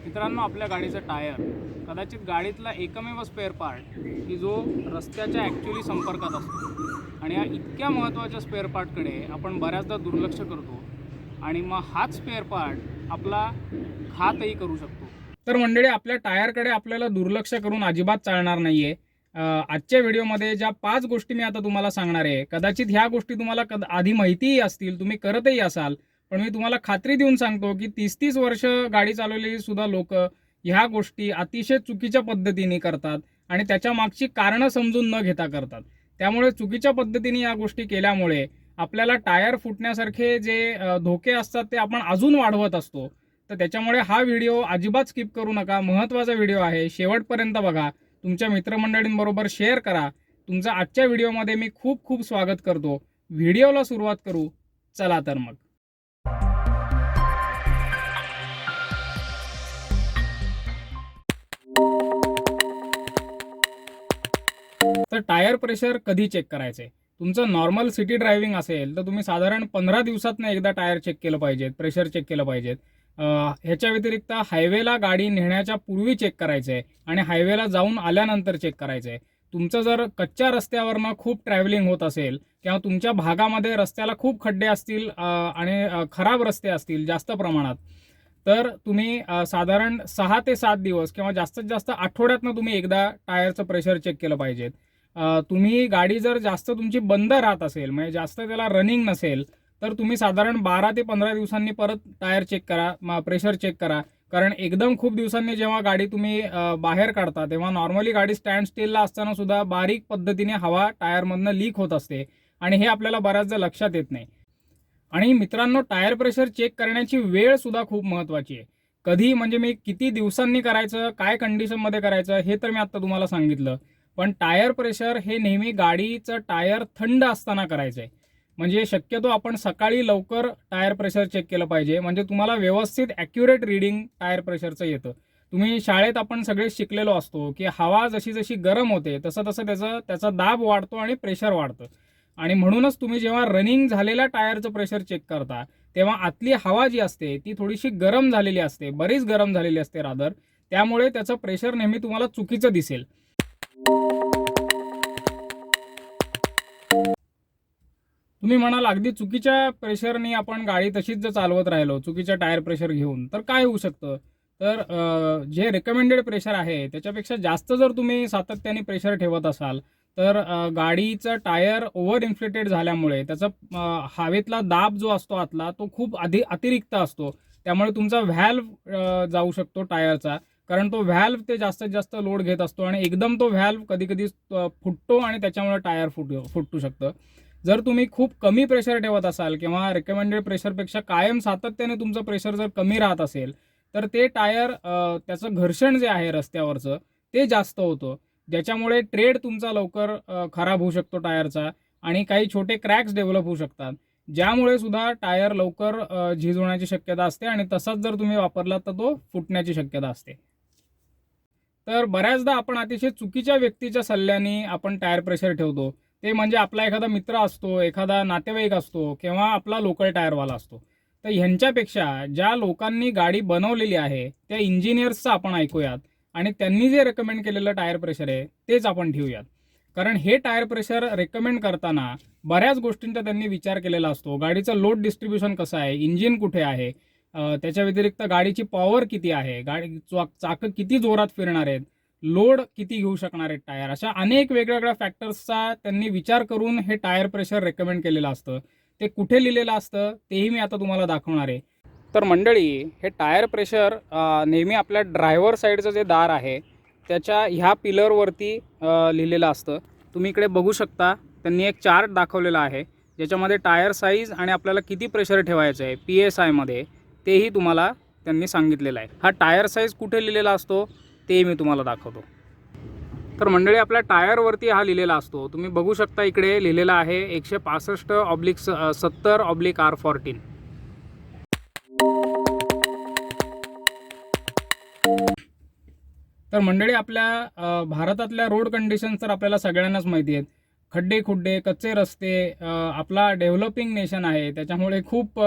मित्रांनो, आपल्या गाडीचं टायर कदाचित गाडीतला एकमेव स्पेअर पार्ट की जो रस्त्याच्या ॲक्च्युली संपर्कात असतो आणि या इतक्या महत्त्वाच्या स्पेअर पार्टकडे आपण बऱ्याचदा दुर्लक्ष करतो आणि मग हाच स्पेअर पार्ट आपला घातही करू शकतो. तर मंडळी, आपल्या टायरकडे आपल्याला दुर्लक्ष करून अजिबात चालणार नाही आहे. आजच्या व्हिडिओमध्ये ज्या 5 गोष्टी मी आता तुम्हाला सांगणार आहे, कदाचित ह्या गोष्टी तुम्हाला आधी माहितीही असतील, तुम्ही करतही असाल, पण मी तुम्हाला खात्री देऊन सांगतो की 30-30 वर्ष गाडी चालवलेली सुद्धा लोक ह्या गोष्टी अतिशय चुकीच्या पद्धतीने करतात आणि त्याच्या मागची कारणं समजून न घेता करतात. त्यामुळे चुकीच्या पद्धतीने या गोष्टी केल्यामुळे आपल्याला टायर फुटण्यासारखे जे धोके असतात ते आपण अजून वाढवत असतो. तर त्याच्यामुळे हा व्हिडिओ अजिबात स्किप करू नका. महत्त्वाचा व्हिडिओ आहे, शेवटपर्यंत बघा, तुमच्या मित्रमंडळींबरोबर शेअर करा. तुमचं आजच्या व्हिडिओमध्ये मी खूप खूप स्वागत करतो. व्हिडिओला सुरुवात करू, चला तर मग. तर टायर प्रेशर कधी चेक करायचे? तुमचं नॉर्मल सिटी ड्रायव्हिंग असेल तर तुम्ही साधारण 15 दिवसातनं एकदा टायर चेक केलं पाहिजेत, प्रेशर चेक केलं पाहिजेत. ह्याच्या व्यतिरिक्त हायवेला गाडी नेण्याच्या पूर्वी चेक करायचं आहे आणि हायवेला जाऊन आल्यानंतर चेक करायचं आहे. तुमचं जर कच्च्या रस्त्यावरनं खूप ट्रॅव्हलिंग होत असेल किंवा तुमच्या भागामध्ये रस्त्याला खूप खड्डे असतील आणि खराब रस्ते असतील जास्त प्रमाणात, तर तुम्ही साधारण 6 ते 7 दिवस किंवा जास्तीत जास्त आठवड्यातनं तुम्ही एकदा टायरचं प्रेशर चेक केलं पाहिजे. तुम्ही गाडी जर जास्त तुमची बंद राहत असेल, म्हणजे जास्त त्याला रनिंग नसेल, तर तुम्ही साधारण 12 ते 15 दिवसांनी परत टायर चेक करा, प्रेशर चेक करा. कारण एकदम खूप दिवसांनी जेव्हा गाडी तुम्ही बाहेर काढता तेव्हा नॉर्मली गाडी स्टँड स्टिलला असताना सुद्धा बारीक पद्धतीने हवा टायरमधनं लीक होत असते आणि हे आपल्याला बऱ्याचदा लक्षात येत नाही. आणि मित्रांनो, टायर प्रेशर चेक करण्याची वेळ सुद्धा खूप महत्त्वाची आहे. कधी म्हणजे मी किती दिवसांनी करायचं, काय कंडिशनमध्ये करायचं हे तर मी आत्ता तुम्हाला सांगितलं. पण टायर प्रेशर हे नेहमी गाडीचं टायर थंड असताना करायचं आहे. म्हणजे शक्यतो आपण सकाळी लवकर टायर प्रेशर चेक केलं पाहिजे, म्हणजे तुम्हाला व्यवस्थित ॲक्युरेट रीडिंग टायर प्रेशरचं येतं. तुम्ही शाळेत आपण सगळे शिकलेलो असतो की हवा जशी जशी गरम होते तसं तसं त्याचा दाब वाढतो आणि प्रेशर वाढतं. आणि म्हणूनच तुम्ही जेव्हा रनिंग झालेल्या टायरचं प्रेशर चेक करता तेव्हा आतली हवा जी असते ती थोडीशी गरम झालेली असते, बरीच गरम झालेली असते रादर. त्यामुळे त्याचं प्रेशर नेहमी तुम्हाला चुकीचं दिसेल. तुम्ही म्हणाल, अगदी चुकीच्या प्रेशरने आपण गाडी तशीच जर चालवत राहिलो चुकीच्या टायर प्रेशर घेऊन तर काय होऊ शकतं? तर जे रेकमेंडेड प्रेशर आहे त्याच्यापेक्षा जास्त जर तुम्ही सातत्याने प्रेशर ठेवत असाल तर गाडीचं टायर ओव्हर इन्फ्लेटेड झाल्यामुळे त्याचा हवेतला दाब जो असतो आतला तो खूप अतिरिक्त असतो. त्यामुळे तुमचा व्हॅल्व जाऊ शकतो टायरचा, कारण तो व्हॅल्व ते जास्तीत जास्त लोड घेत असतो आणि एकदम तो व्हॅल्व कधी कधी फुटतो आणि त्याच्यामुळे टायर फुटू शकतं. जर तुम्ही खूप कमी प्रेशर ठेवत असाल किंवा रेकमेंडेड प्रेशरपेक्षा कायम सातत्याने तुमचं प्रेशर जर कमी राहत असेल तर ते टायर त्याचं घर्षण जे आहे रस्त्यावरचं ते जास्त होतं, ज्याच्यामुळे ट्रेड तुमचा लवकर खराब होऊ शकतो टायरचा आणि काही छोटे क्रॅक्स डेव्हलप होऊ शकतात, ज्यामुळे सुद्धा टायर लवकर झीज होण्याची शक्यता असते आणि तसाच जर तुम्ही वापरलात तर तो फुटण्याची शक्यता असते. तर बऱ्याचदा आपण अतिशय चुकीच्या व्यक्तीच्या सल्ल्याने आपण टायर प्रेशर ठेवतो. ते म्हणजे आपला एखादा मित्र असतो, एखादा नातेवाईक असतो किंवा आपला लोकल टायरवाला असतो. तर ह्यांच्यापेक्षा ज्या लोकांनी गाडी बनवलेली आहे त्या इंजिनियर्सचं आपण ऐकूयात आणि त्यांनी जे रेकमेंड केलेलं टायर प्रेशर आहे तेच आपण ठेवूयात. कारण हे टायर प्रेशर रेकमेंड करताना बऱ्याच गोष्टींचा त्यांनी विचार केलेला असतो. गाडीचं लोड डिस्ट्रीब्युशन कसं आहे, इंजिन कुठे आहे, त्याच्या व्यतिरिक्त गाडीची पॉवर किती आहे, गाडी चाकं किती जोरात फिरणार आहेत, लोड किती घेऊ शकणार आहेत टायर, अशा अनेक वेगवेगळ्या फॅक्टर्सचा त्यांनी विचार करून हे टायर प्रेशर रेकमेंड केलेलं असतं. ते कुठे लिहिलेलं असतं तेही मी आता तुम्हाला दाखवणार आहे. तर मंडळी, हे टायर प्रेशर नेहमी आपल्या ड्रायव्हर साईडचं जे दार आहे त्याच्या ह्या पिलरवरती लिहिलेलं असतं. तुम्ही इकडे बघू शकता, त्यांनी एक चार्ट दाखवलेला आहे ज्याच्यामध्ये टायर साईज आणि आपल्याला किती प्रेशर ठेवायचं आहे PSIमध्ये तेही तुम्हाला त्यांनी सांगितलेलं आहे. हा टायर साईज कुठे लिहिलेला असतो ते मी तुम्हाला दाखवतो. तर मंडळी, आपल्या टायरवरती हा लिहिलेला असतो. तुम्ही बघू शकता, इकडे लिहिलेला आहे 165/70/R14. तर मंडळी, आपल्या भारतातल्या रोड कंडिशन्स तर आपल्याला सगळ्यांनाच माहिती आहेत. खड्डे खुड्डे, कच्चे रस्ते, आपला डेव्हलपिंग नेशन आहे, त्याच्यामुळे खूप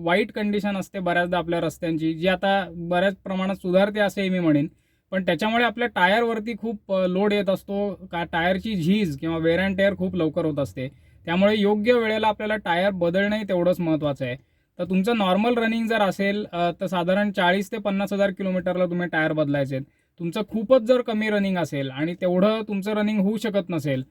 वाईट कंडिशन असते बऱ्याचदा आपल्या रस्त्यांची, जी आता बऱ्याच प्रमाणात सुधारते असे मी म्हणेन. पण त्याच्यामुळे आपल्या टायरवरती खूप लोड येत असतो, का टायरची झीज किंवा वेअर अँड टेअर खूप लवकर होत असते. त्यामुळे योग्य वेळेला आपल्याला टायर बदलणंही तेवढंच महत्त्वाचं आहे. तर तुमचं नॉर्मल रनिंग जर असेल तर साधारण 40 ते 50,000 किलोमीटरला तुम्ही टायर बदलायचे. तुमचं खूपच जर कमी रनिंग असेल आणि तेवढं तुमचं रनिंग होऊ शकत नसेल,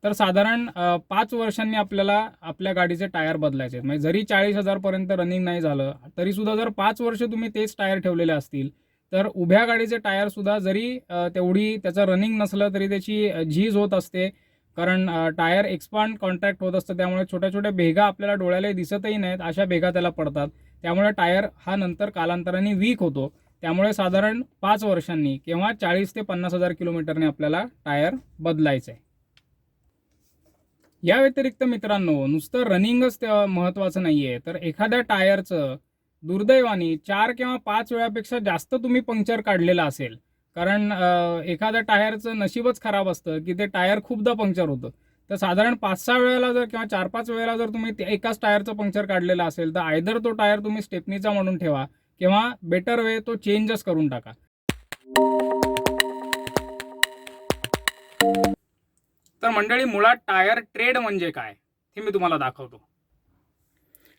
तर साधारण 5 वर्षांनी आपल्याला आपल्या गाडीचे टायर बदलायचे. म्हणजे जरी 40,000 पर्यंत रनिंग नाही झालं, तरीसुद्धा जर 5 वर्ष तुम्ही तेच टायर ठेवलेले असतील, तर उभ्या गाडीचे टायरसुद्धा जरी तेवढी त्याचं रनिंग नसलं तरी त्याची झीज होत असते. कारण टायर एक्सपांड कॉन्ट्रॅक्ट होत असतं, त्यामुळे छोट्या छोट्या भेगा आपल्याला डोळ्याला दिसतही नाहीत, अशा भेगा त्याला पडतात. त्यामुळे टायर हा नंतर कालांतराने वीक होतो. त्यामुळे साधारण 5 वर्षांनी किंवा 40 ते 50,000 किलोमीटरने आपल्याला टायर बदलायचं आहे. या व्यतिरिक्त मित्रांनो, नुसतं रनिंगच महत्त्वाचं नाही आहे, तर एखाद्या टायरचं दुर्दैवाने 4 किंवा 5 वेळापेक्षा जास्त तुम्ही पंक्चर काढलेलं असेल, कारण एखाद्या टायरचं नशीबच खराब असतं की ते टायर खूपदा पंक्चर होतं. तर साधारण 5-6 वेळेला जर किंवा 4-5 वेळेला जर तुम्ही एकाच टायरचं पंक्चर काढलेलं असेल, तर आयदर तो टायर तुम्ही स्टेपनीचा म्हणून ठेवा किंवा बेटर वे तो चेंजच करून टाका. तर मंडळी, मुळात टायर ट्रेड म्हणजे काय हे मी तुम्हाला दाखवतो.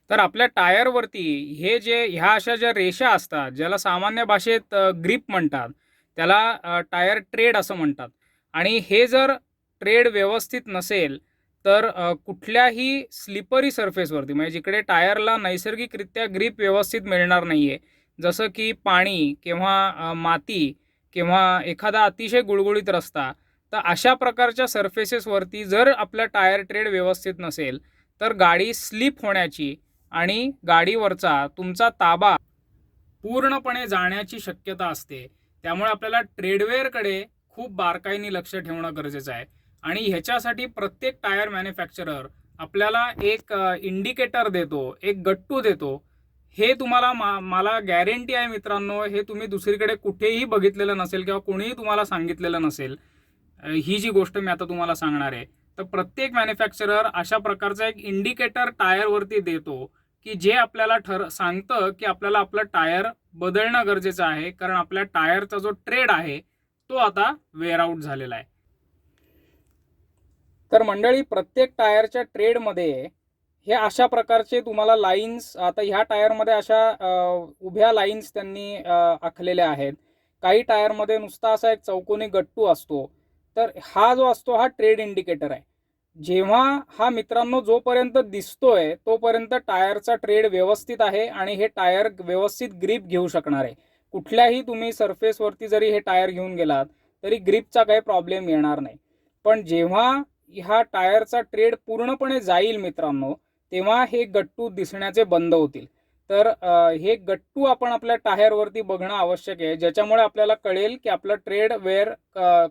तर आपल्या टायरवरती ह्या अशा ज्या रेषा असतात, ज्याला सामान्य भाषेत ग्रीप म्हणतात, त्याला टायर ट्रेड असं म्हणतात. आणि हे जर ट्रेड व्यवस्थित नसेल तर कुठल्याही स्लिपरी सरफेसवरती, म्हणजे जिकडे टायरला नैसर्गिकरित्या ग्रीप व्यवस्थित मिळणार नाही आहे, जसं की पाणी किंवा माती किंवा एखादा अतिशय गुळगुळीत रस्ता, तर अशा प्रकारच्या सरफेसेसवरती जर आपला टायर ट्रेड व्यवस्थित नसेल तर गाडी स्लिप होण्याची आणि गाडीवरचा तुमचा ताबा पूर्णपणे जाण्याची शक्यता असते. त्यामुळे आपल्याला ट्रेडवेअरकडे खूप बारकाईने लक्ष ठेवणं गरजेचं आहे. आणि ह्याच्यासाठी प्रत्येक टायर मॅन्युफॅक्चरर आपल्याला एक इंडिकेटर देतो, एक गट्टू देतो. हे तुम्हाला मला गॅरंटी आहे मित्रांनो, हे तुम्ही दुसरीकडे कुठेही बघितलेलं नसेल किंवा कोणीही तुम्हाला सांगितलेलं नसेल. ही जी गोष्ट मी आता तुम्हाला सांगणार आहे, तर प्रत्येक मॅन्युफॅक्चरर अशा प्रकारचा एक इंडिकेटर टायरवरती देतो की जे आपल्याला सांगतं की आपल्याला आपलं टायर बदलणं गरजेचं आहे, कारण आपल्या टायरचा जो ट्रेड आहे तो आता वेअर आउट झालेला आहे. तर मंडळी, प्रत्येक टायरच्या ट्रेडमध्ये हे अशा प्रकारचे तुम्हाला लाईन्स, आता ह्या टायरमध्ये अशा उभ्या लाईन्स त्यांनी आखलेल्या आहेत. काही टायरमध्ये नुसता असा एक चौकोनी गट्टू असतो. तर हा जो असतो हा ट्रेड इंडिकेटर आहे. जेव्हा हा मित्रांनो जोपर्यंत दिसतोय तोपर्यंत टायरचा ट्रेड व्यवस्थित आहे आणि हे टायर व्यवस्थित ग्रीप घेऊ शकणार आहे. कुठल्याही तुम्ही सरफेसवरती जरी हे टायर घेऊन गेलात तरी ग्रीपचा काही प्रॉब्लेम येणार नाही. पण जेव्हा ह्या टायरचा ट्रेड पूर्णपणे जाईल मित्रांनो, तेव्हा हे गट्टू दिसण्याचे बंद होतील. तर हे गट्टू आपण आपल्या टायरवरती बघणं आवश्यक आहे, ज्याच्यामुळे आपल्याला कळेल की आपलं ट्रेड वेअर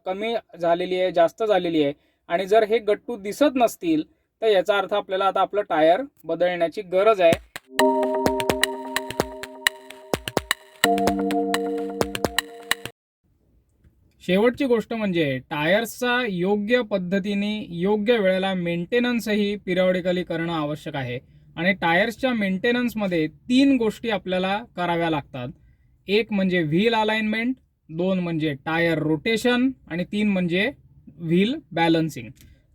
कमी झालेली आहे, जास्त झालेली आहे. आणि जर हे गट्टू दिसत नसतील तर याचा अर्थ आपल्याला आता आपलं टायर बदलण्याची गरज आहे. शेवटची गोष्ट म्हणजे टायर्सचा योग्य पद्धतीने योग्य वेळेला मेंटेनन्सही पिरियॉडिकली करणं आवश्यक आहे. आणि टायर्सच्या मेंटेनन्समध्ये 3 गोष्टी आपल्याला कराव्या लागतात. एक म्हणजे व्हील अलाइनमेंट, 2 म्हणजे टायर रोटेशन आणि 3 म्हणजे व्हील बॅलन्सिंग.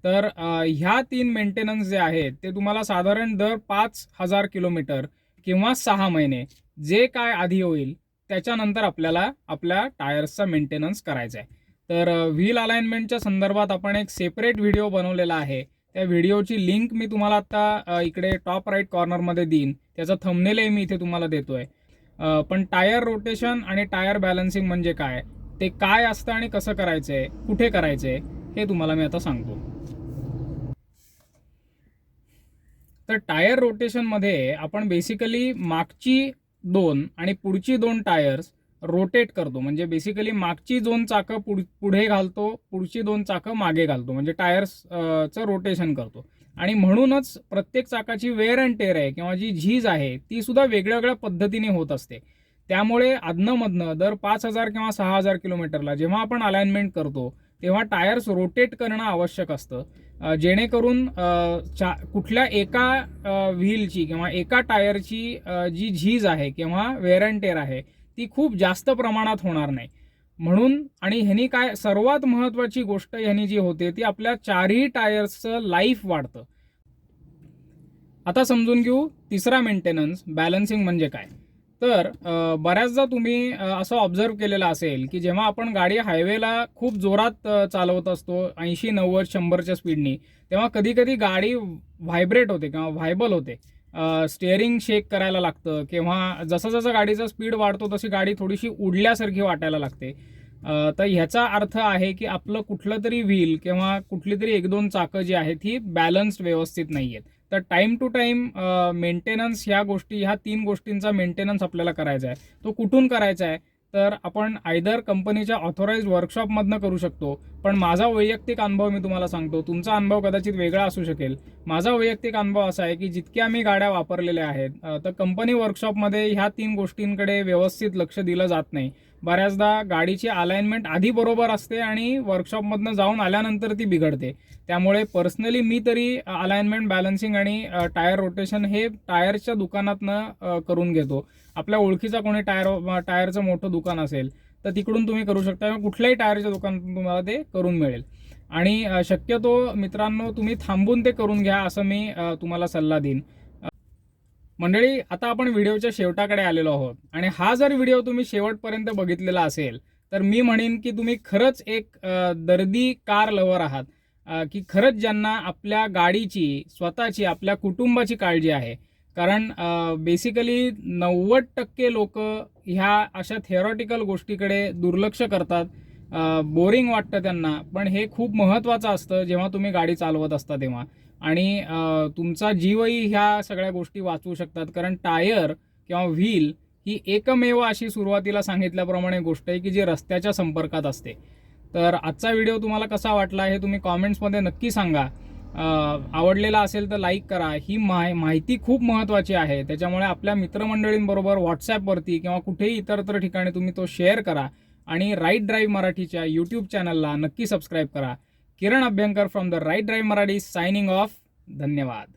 तर ह्या 3 मेंटेनन्स जे आहेत ते तुम्हाला साधारण दर 5,000 किलोमीटर किंवा 6 महिने जे काय आधी होईल त्याच्यानंतर आपल्याला आपल्या टायर्सचा मेंटेनन्स करायचा आहे. तर व्हील अलाइनमेंटच्या संदर्भात आपण एक सेपरेट व्हिडिओ बनवलेला आहे. त्या व्हिडिओची लिंक मी तुम्हाला आता इकडे टॉप राईट कॉर्नरमध्ये देईन. त्याचा थंबनेलही मी इथे तुम्हाला देतोय. पण टायर रोटेशन आणि टायर बॅलन्सिंग म्हणजे काय, ते काय असतं आणि कसं करायचंय, कुठे करायचंय, हे तुम्हाला मी आता सांगतो. तर टायर रोटेशनमध्ये आपण बेसिकली मागची 2 आणि पुढची 2 टायर्स रोटेट करतो. म्हणजे बेसिकली मागची 2 चाकं पुढे घालतो, पुढची 2 चाकं मागे घालतो, म्हणजे टायर्सचं रोटेशन करतो. आणि म्हणूनच प्रत्येक चाकाची वेअर अँड टेअर आहे किंवा जी झीज आहे ती सुद्धा वेगळ्या वेगळ्या पद्धतीने होत असते. त्यामुळे अधनंमधनं दर 5,000 किंवा 6,000 किलोमीटरला जेव्हा आपण अलाइनमेंट करतो तेव्हा टायर्स रोटेट करणं आवश्यक असतं. जेणेकरून कुठल्या एका व्हीलची किंवा एका टायरची जी झीज आहे किंवा वेअर अँड टेअर आहे ती खूप जास्त प्रमाणात होणार नाही. म्हणून आणि ह्यानी काय सर्वात महत्त्वाची गोष्ट ह्यानी जी होते ती आपल्या चारही टायर्सचं लाईफ वाढतं. आता समजून घेऊ तिसरा मेंटेनन्स बॅलन्सिंग म्हणजे काय. तर बऱ्याचदा तुम्ही असं ऑब्झर्व केलेलं असेल की जेव्हा आपण गाडी हायवेला खूप जोरात चालवत असतो 80-90-100च्या स्पीडनी, तेव्हा कधी कधी गाडी व्हायब्रेट होते किंवा व्हायबल होते. स्टिअरिंग शेक करायला लागतं किंवा जसं जसं गाडीचा स्पीड वाढतो तशी गाडी थोडीशी उडल्यासारखी वाटायला लागते. तर ह्याचा अर्थ आहे की आपलं कुठलं तरी व्हील किंवा कुठली तरी 1-2 चाकं जी आहेत ही बॅलन्स्ड व्यवस्थित नाही आहेत. तर टाइम टू टाइम मेंटेनन्स ह्या 3 गोष्टींचा मेंटेनन्स आपल्याला करायचा आहे. तो कुठून करायचा आहे तर आपण आयदर कंपनीच्या ऑथोराइज्ड वर्कशॉपमधनं करू शकतो. पण माझा वैयक्तिक अनुभव मी तुम्हाला सांगतो, तुमचा अनुभव कदाचित वेगळा असू शकेल. माझा वैयक्तिक अनुभव असा आहे की जितक्या मी गाड्या वापरलेल्या आहेत तर कंपनी वर्कशॉपमध्ये ह्या 3 गोष्टींकडे व्यवस्थित लक्ष दिलं जात नाही. बऱ्याचदा गाडीची अलाइनमेंट आधी बरोबर असते आणि वर्कशॉपमधनं जाऊन आल्यानंतर ती बिघडते. त्यामुळे पर्सनली मी तरी अलाइनमेंट, बॅलन्सिंग आणि टायर रोटेशन हे टायरच्या दुकानातनं करून घेतो. आपल्या ओळखीचा कोणी टायरचं मोठं दुकान असेल तर तिकडून तुम्ही करू शकता. कुठल्याही टायरच्या दुकानातून तुम्हाला ते करून मिळेल. आणि शक्यतो मित्रांनो तुम्ही थांबून ते करून घ्या असं मी तुम्हाला सल्ला देईन. मंडळी, आता आपण व्हिडिओच्या शेवटाकडे आलेलो आहोत आणि हा जर व्हिडिओ तुम्ही शेवटपर्यंत बघितलेला असेल तर मी म्हणेन की तुम्ही खरंच एक दर्दी कार लवर आहात, की खरंच ज्यांना आपल्या गाडीची, स्वतःची, आपल्या कुटुंबाची काळजी आहे. कारण बेसिकली 90% लोक ह्या अशा थिअरॉटिकल गोष्टीकडे दुर्लक्ष करतात. बोरिंग वाटतं त्यांना, पण हे खूप महत्त्वाचं असतं जेव्हा तुम्ही गाडी चालवत असता तेव्हा. आणि तुमचा जीवही ह्या सगळ्या गोष्टी वाचवू शकतात. कारण टायर किंवा व्हील ही एकमेव अशी सुरुवातीला सांगितल्याप्रमाणे गोष्ट आहे की जी रस्त्याच्या संपर्कात असते. तर आजचा व्हिडिओ तुम्हाला कसा वाटला हे तुम्ही कॉमेंट्समध्ये नक्की सांगा. आवडलेला असेल तर लाईक करा. ही माहिती खूप महत्त्वाची आहे, त्याच्यामुळे आपल्या मित्रमंडळींबरोबर व्हॉट्सॲपवरती किंवा कुठेही इतरत्र ठिकाणी तुम्ही तो शेअर करा. आणि राईट ड्राईव्ह मराठीच्या यूट्यूब चॅनलला नक्की सबस्क्राईब करा. Kiran Abhyankar from the right drive Marathi signing off. धन्यवाद.